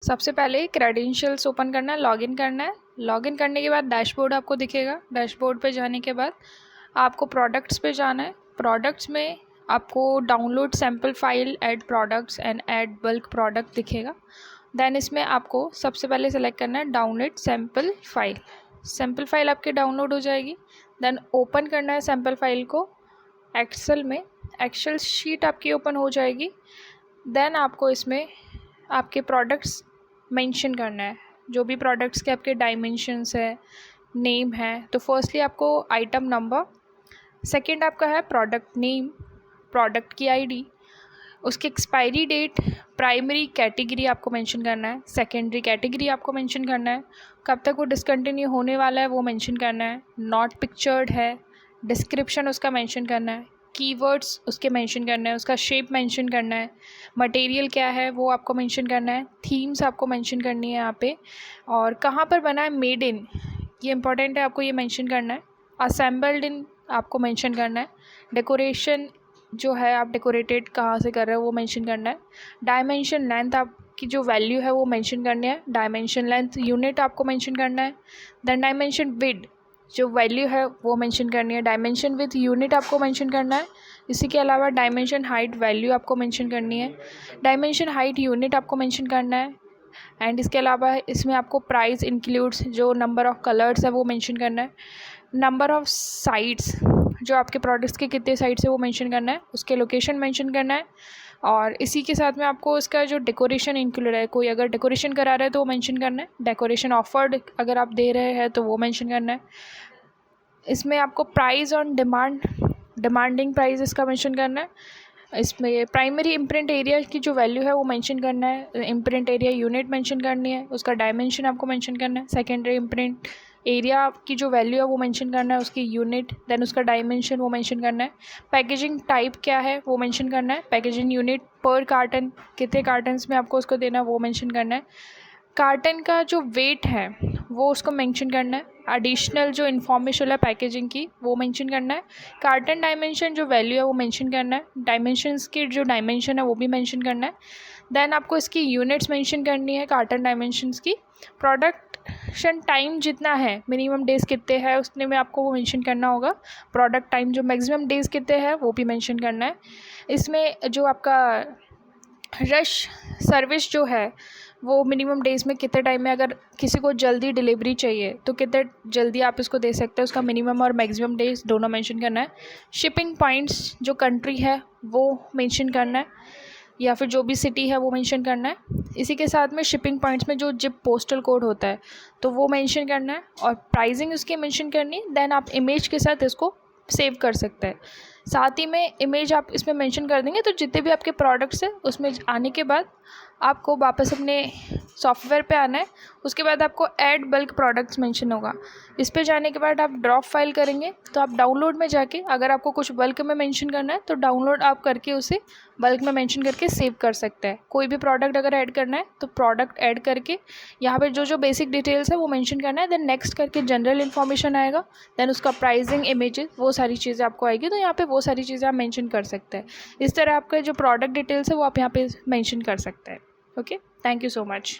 सबसे पहले credentials open करना है, लॉगिन करना है। लॉगिन करने के बाद डैशबोर्ड आपको दिखेगा। डैशबोर्ड पे जाने के बाद आपको प्रोडक्ट्स पे जाना है। प्रोडक्ट्स में आपको download sample file, add products and add bulk product दिखेगा। देन इसमें आपको सबसे पहले सेलेक्ट करना है download sample file. Sample file आपकी डाउनलोड हो जाएगी। देन ओपन करना है सैम्पल फाइल को एक्सेल में। एक्सेल शीट आपकी ओपन हो जाएगी। देन आपको इसमें आपके प्रोडक्ट्स मेंशन करना है, जो भी प्रोडक्ट्स के आपके डायमेंशंस है, नेम है। तो फर्स्टली आपको आइटम नंबर, सेकंड आपका है प्रोडक्ट नेम, प्रोडक्ट की आईडी, उसकी एक्सपायरी डेट, प्राइमरी कैटेगरी आपको मेंशन करना है, सेकेंडरी कैटेगरी आपको मेंशन करना है, कब तक वो डिसकंटिन्यू होने वाला है वो मेंशन करना है, नॉट पिक्चर्ड है, डिस्क्रिप्शन उसका मेंशन करना है, कीवर्ड्स उसके मेंशन करना है, उसका शेप मेंशन करना है, मटेरियल क्या है वो आपको मेंशन करना है, थीम्स आपको मेंशन करनी है यहाँ पे, और कहाँ पर बना है, मेड इन, ये इंपॉर्टेंट है, आपको ये मेंशन करना है, असेंबल्ड इन आपको मेंशन करना है, डेकोरेशन जो है आप डेकोरेटेड कहाँ से कर रहे हो वो मेंशन करना है, डायमेंशन लेंथ आपकी जो वैल्यू है वो मेंशन करनी है, डायमेंशन लेंथ यूनिट आपको मेंशन करना है, देन डायमेंशन विड्थ जो वैल्यू है वो मेंशन करनी है, डायमेंशन विथ यूनिट आपको मेंशन करना है। इसी के अलावा डायमेंशन हाइट वैल्यू आपको मेंशन करनी है, डायमेंशन हाइट यूनिट आपको मेंशन करना है। एंड इसके अलावा इसमें आपको प्राइस इंक्लूड्स जो नंबर ऑफ़ कलर्स है वो मेंशन करना है, नंबर ऑफ़ साइट्स जो आपके प्रोडक्ट्स के कितने साइट्स है वो मेंशन करना है, उसके लोकेशन मेंशन करना है। और इसी के साथ में आपको इसका जो डेकोरेशन इंक्लूड है, कोई अगर डेकोरेशन करा रहा है तो वो मेंशन करना है, डेकोरेशन ऑफर्ड अगर आप दे रहे हैं तो वो मेंशन करना है। इसमें आपको प्राइस ऑन डिमांडिंग प्राइस इसका मेंशन करना है। इसमें प्राइमरी इम्प्रिंट एरिया की जो वैल्यू है वो मेंशन करना है, इम्प्रिंट एरिया यूनिट मेंशन करनी है, उसका डायमेंशन आपको मेंशन करना है, सेकेंडरी इम्प्रिंट एरिया की जो वैल्यू है वो मेंशन करना है, उसकी यूनिट, देन उसका डायमेंशन वो मेंशन करना है, पैकेजिंग टाइप क्या है वो मेंशन करना है, पैकेजिंग यूनिट पर कार्टन कितने कार्टन्स में आपको उसको देना है वो मेंशन करना है, कार्टन का जो वेट है वो उसको मेंशन करना है, एडिशनल जो इन्फॉर्मेशन है पैकेजिंग की वो मेंशन करना है, कार्टन डायमेंशन जो वैल्यू है वो मेंशन करना है, डायमेंशंस की जो डायमेंशन है वो भी मेंशन करना है। देन आपको इसकी यूनिट्स मेंशन करनी है कार्टन डायमेंशंस की, प्रोडक्शन टाइम जितना है, मिनिमम डेज़ कितने हैं उतने में आपको वो मेंशन करना होगा, प्रोडक्ट टाइम जो मैक्सिमम डेज़ कितने हैं वो भी मेंशन करना है। इसमें जो आपका रश सर्विस जो है वो मिनिमम डेज़ में कितने टाइम में, अगर किसी को जल्दी डिलीवरी चाहिए तो कितने जल्दी आप इसको दे सकते हैं, उसका मिनिमम और मैक्सिमम डेज़ दोनों मेंशन करना है। शिपिंग पॉइंट्स जो कंट्री है वो मेंशन करना है, या फिर जो भी सिटी है वो मेंशन करना है। इसी के साथ में शिपिंग पॉइंट्स में जो जिप पोस्टल कोड होता है तो वो मेंशन करना है, और प्राइसिंग उसकी मेंशन करनी है। देन आप इमेज के साथ इसको सेव कर सकते हैं। साथ ही में इमेज आप इसमें मेंशन कर देंगे तो जितने भी आपके प्रोडक्ट्स हैं उसमें आने के बाद आपको वापस अपने सॉफ्टवेयर पे आना है। उसके बाद आपको ऐड बल्क प्रोडक्ट्स मेंशन होगा, इस पे जाने के बाद आप ड्रॉप फाइल करेंगे तो आप डाउनलोड में जाके अगर आपको कुछ बल्क में मेंशन करना है तो डाउनलोड आप करके उसे बल्क में मेंशन करके सेव कर सकते हैं। कोई भी प्रोडक्ट अगर ऐड करना है तो प्रोडक्ट ऐड करके यहाँ पे जो जो बेसिक डिटेल्स है वो मेंशन करना है, देन नेक्स्ट करके जनरल इन्फॉर्मेशन आएगा, देन उसका प्राइसिंग, इमेजेस, वो सारी चीज़ें आपको आएगी। तो यहाँ पे वो सारी चीज़ें आप मेंशन कर सकते हैं। इस तरह आपका जो प्रोडक्ट डिटेल्स है वो आप यहाँ पे मेंशन कर सकते हैं। Okay, thank you so much.